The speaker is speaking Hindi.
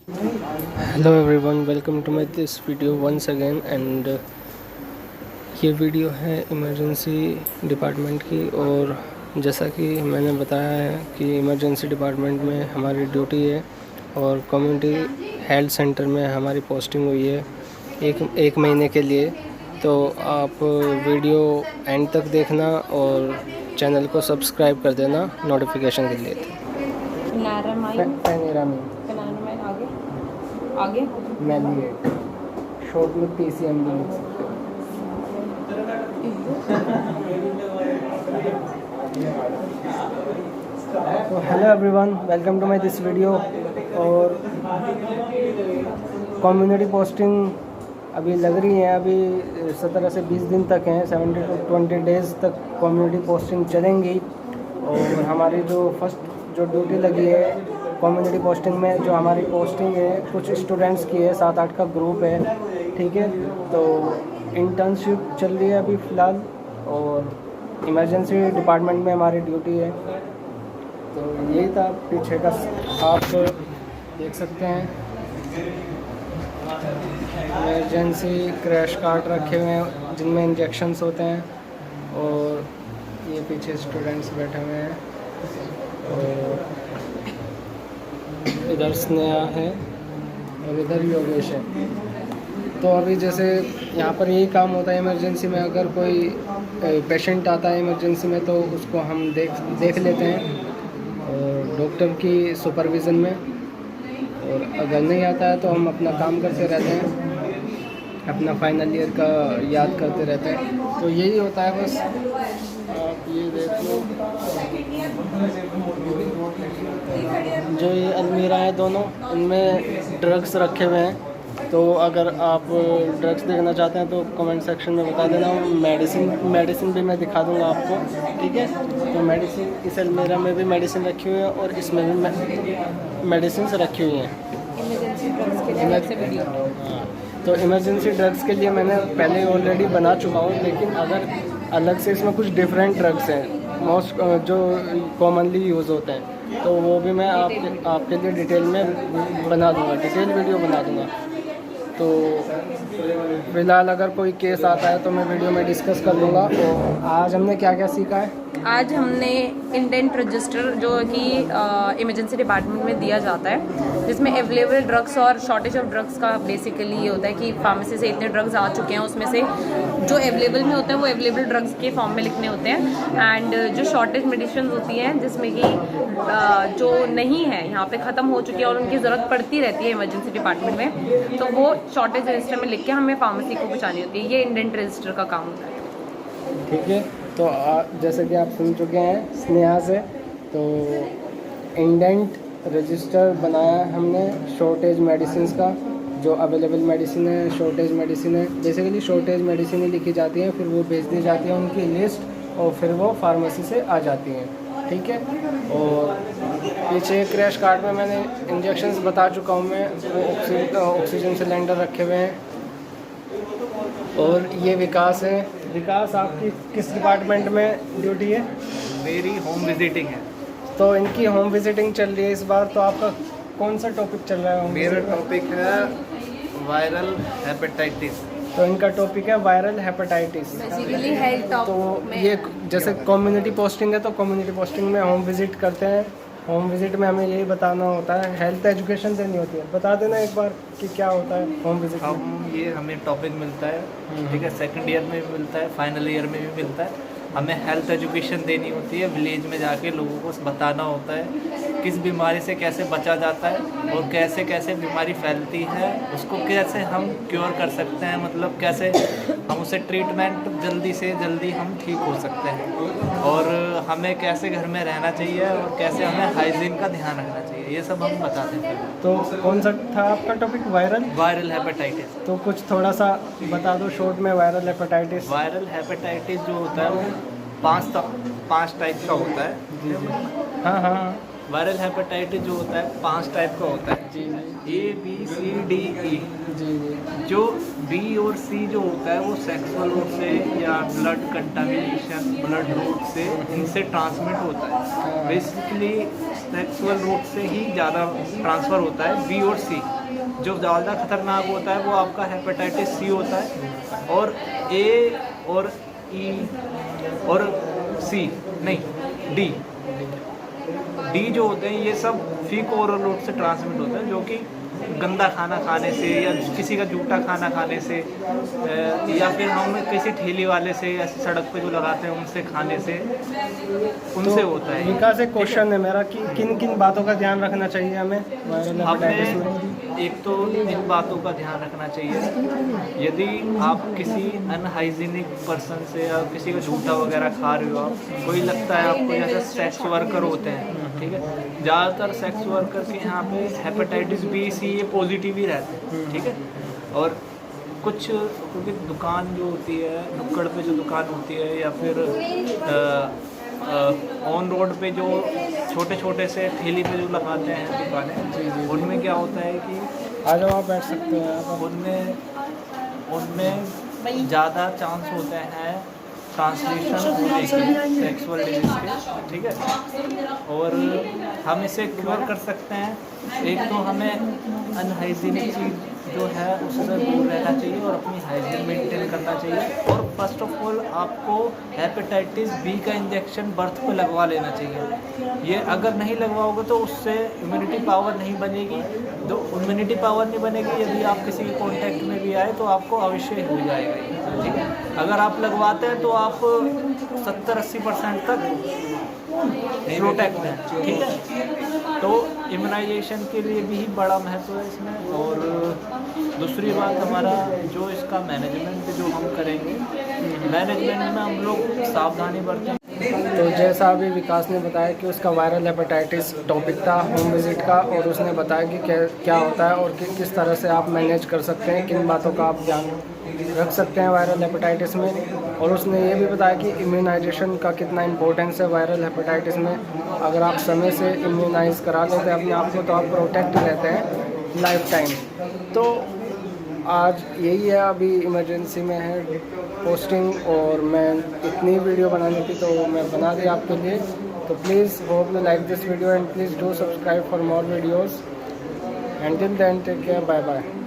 Hello everyone, welcome to my this video once again and ये वीडियो है इमरजेंसी डिपार्टमेंट की। और जैसा कि मैंने बताया है कि इमरजेंसी डिपार्टमेंट में हमारी ड्यूटी है और कम्युनिटी हेल्थ सेंटर में हमारी पोस्टिंग हुई है एक महीने के लिए। तो आप वीडियो एंड तक देखना और चैनल को सब्सक्राइब कर देना नोटिफिकेशन के लिए। आगे मैलिएट शॉर्ट में PCM भी लिख सकते हैं। तो hello everyone, welcome to my this video. और कम्युनिटी पोस्टिंग अभी लग रही है, अभी 17 से 20 दिन तक हैं, 70 to 20 डेज़ तक कम्युनिटी पोस्टिंग चलेंगी। और हमारी जो फर्स्ट जो ड्यूटी लगी है कम्युनिटी पोस्टिंग में, जो हमारी पोस्टिंग है कुछ स्टूडेंट्स की है, 7-8 का ग्रुप है, ठीक है। तो इंटर्नशिप चल रही है अभी फ़िलहाल और इमरजेंसी डिपार्टमेंट में हमारी ड्यूटी है। तो यही था पीछे का, आप देख सकते हैं इमरजेंसी क्रैश कार्ट रखे हुए हैं जिनमें इंजेक्शन्स होते हैं। और ये पीछे स्टूडेंट्स बैठे हुए हैं और इधर स्नेहा है और इधर योगेश है। तो अभी जैसे यहाँ पर यही काम होता है इमरजेंसी में, अगर कोई पेशेंट आता है इमरजेंसी में तो उसको हम देख लेते हैं और डॉक्टर की सुपरविज़न में। और अगर नहीं आता है तो हम अपना काम करते रहते हैं, अपना फाइनल ईयर का याद करते रहते हैं। तो यही होता है बस। आप ये देख लो, जो ये अलमीरा है दोनों, इनमें ड्रग्स रखे हुए हैं। तो अगर आप ड्रग्स देखना चाहते हैं तो कमेंट सेक्शन में बता देना। मेडिसिन भी मैं दिखा दूंगा आपको, ठीक है। तो मेडिसिन, इस अलमीरा में भी मेडिसिन रखी हुई है और इसमें भी मेडिसिन रखी हुई हैं। हाँ, तो इमरजेंसी ड्रग्स के लिए मैंने पहले ऑलरेडी बना चुका हूँ, लेकिन अगर अलग से इसमें कुछ डिफरेंट ड्रग्स हैं मोस्ट जो कॉमनली यूज़ होते हैं, तो वो भी मैं आपके लिए डिटेल में बना दूँगा, डिटेल वीडियो बना दूँगा। तो फ़िलहाल अगर कोई केस आता है तो मैं वीडियो में डिस्कस कर लूँगा। तो आज हमने क्या क्या सीखा है? आज हमने इंडेंट रजिस्टर जो कि इमरजेंसी डिपार्टमेंट में दिया जाता है, जिसमें अवेलेबल ड्रग्स और शॉर्टेज ऑफ ड्रग्स का बेसिकली ये होता है कि फार्मेसी से इतने ड्रग्स आ चुके हैं, उसमें से जो अवेलेबल में होते हैं वो अवेलेबल ड्रग्स के फॉर्म में लिखने होते हैं। एंड जो शॉर्टेज मेडिसिन होती हैं जिसमें कि जो नहीं है यहाँ पे ख़त्म हो चुकी है और उनकी ज़रूरत पड़ती रहती है इमरजेंसी डिपार्टमेंट में, तो वो शॉर्टेज रजिस्टर में लिख के हमें फार्मेसी को पहुँचानी होती है। ये इंडेंट रजिस्टर का काम होता है, ठीक है। तो जैसे कि आप सुन चुके हैं स्नेहा से, तो इंडेंट रजिस्टर बनाया हमने शॉर्टेज मेडिसिन का। जो अवेलेबल मेडिसिन है, शॉर्टेज मेडिसिन है, बेसिकली शॉर्टेज मेडिसिन ही लिखी जाती हैं, फिर वो भेज दी जाती है उनकी लिस्ट और फिर वो फार्मेसी से आ जाती हैं, ठीक है। और पीछे क्रैश कार्ड में मैंने इंजेक्शन्स बता चुका हूँ मैं, वो ऑक्सीजन सिलेंडर रखे हुए हैं। और ये विकास है। विकास, आपकी किस डिपार्टमेंट में ड्यूटी है? मेरी होम विजिटिंग है। तो इनकी होम विजिटिंग चल रही है इस बार, तो आपका कौन सा टॉपिक चल रहा है? मेरा टॉपिक है वायरल हेपेटाइटिस। तो इनका टॉपिक है viral hepatitis. Basically health top. तो ये जैसे कम्युनिटी पोस्टिंग है, तो कम्युनिटी पोस्टिंग में होम विजिट करते हैं। होम विजिट में हमें यही बताना होता है, हेल्थ एजुकेशन देनी होती है। बता देना एक बार कि क्या होता है होम विजिट में। हमें टॉपिक मिलता है, ठीक है, सेकंड ईयर में भी मिलता है, फाइनल ईयर में भी मिलता है। हमें हेल्थ एजुकेशन देनी होती है, विलेज में जाके लोगों को बताना होता है किस बीमारी से कैसे बचा जाता है और कैसे कैसे बीमारी फैलती है, उसको कैसे हम क्योर कर सकते हैं, मतलब कैसे हम उसे ट्रीटमेंट जल्दी से जल्दी हम ठीक हो सकते हैं, और हमें कैसे घर में रहना चाहिए और कैसे हमें हाइजीन का ध्यान रखना चाहिए, ये सब हम बताते हैं। तो कौन सा था आपका टॉपिक? Viral hepatitis. तो कुछ थोड़ा सा बता दो शॉर्ट में। वायरल हेपेटाइटिस जो होता है वो पाँच टाइप का होता है। जी जी, हाँ। वायरल हेपेटाइटिस जो होता है 5 टाइप का होता है, जी ABCDE। जी। जो B और C जो होता है वो सेक्सुअल रूट से या ब्लड कंटामिनेशन, ब्लड रूट से इनसे ट्रांसमिट होता है। बेसिकली सेक्सुअल रूट से ही ज़्यादा ट्रांसफ़र होता है, बी और सी। जो ज़्यादा खतरनाक होता है वो आपका हेपेटाइटिस सी होता है, और ए और ई और सी नहीं, डी जो होते हैं ये सब फीको ओरल रूट से ट्रांसमिट होता है, जो कि गंदा खाना खाने से या किसी का जूठा खाना खाने से या फिर हम किसी ठेली वाले से ऐसे सड़क पे जो लगाते हैं उनसे खाने से, उनसे होता है। विकास, एक क्वेश्चन है मेरा कि किन किन बातों का ध्यान रखना चाहिए हमें वायरल हेपेटाइटिस में? हमें एक तो इन बातों का ध्यान रखना चाहिए, यदि आप किसी अनहाइजीनिक पर्सन से या किसी का जूठा वगैरह खा रहे हो, आप कोई लगता है आपको जैसे सेक्स वर्कर होते हैं, ठीक है, ज़्यादातर सेक्स वर्कर के यहाँ पे हेपेटाइटिस बी सी ये पॉजिटिव ही रहते हैं, ठीक है। और कुछ क्योंकि दुकान जो होती है, नुक्कड़ पे जो दुकान होती है या फिर ऑन रोड पे जो छोटे छोटे से ठेली पे जो लगाते हैं दुकानें, उनमें क्या होता है कि आ जाओ, आप बैठ सकते हैं यहाँ पर। उनमें ज़्यादा चांस होते हैं ट्रांसमिशन होने के, सेक्सुअल डिजीज के, ठीक है। और हम इसे क्योर कर सकते हैं, एक तो हमें अनहाइजीनिक चीज़ जो है उससे दूर रहना चाहिए और अपनी हाइजीन मेंटेन करना चाहिए। और फर्स्ट ऑफ ऑल आपको हेपेटाइटिस बी का इंजेक्शन बर्थ पे लगवा लेना चाहिए। ये अगर नहीं लगवाओगे तो उससे इम्यूनिटी पावर नहीं बनेगी। तो इम्यूनिटी पावर नहीं बनेगी, यदि आप किसी के कॉन्टैक्ट में भी आए तो आपको अवश्य हो जाएगा, ठीक है। अगर आप लगवाते हैं तो आप 70-80% तक प्रोटेक्ट हैं, ठीक है। तो इम्यूनाइजेशन के लिए भी बड़ा महत्व है इसमें। और दूसरी बात, हमारा जो इसका मैनेजमेंट जो हम करेंगे, मैनेजमेंट में हम लोग सावधानी बरतें। तो जैसा अभी विकास ने बताया कि उसका वायरल हेपेटाइटिस टॉपिक था होम विज़िट का, और उसने बताया कि क्या होता है और किस तरह से आप मैनेज कर सकते हैं, किन बातों का आप ध्यान रख सकते हैं वायरल हेपेटाइटिस में। और उसने ये भी बताया कि इम्यूनाइजेशन का कितना इंपॉर्टेंस है वायरल हेपेटाइटिस में। अगर आप समय से इम्यूनाइज करा लेते हैं अपने आप को तो आप प्रोटेक्ट रहते हैं लाइफ टाइम। तो आज यही है, अभी इमरजेंसी में है पोस्टिंग, और मैं इतनी वीडियो बनानी थी तो मैं बना दी आपके लिए। तो please hope you like this video and please do subscribe for more videos. Until then, take care. Bye bye.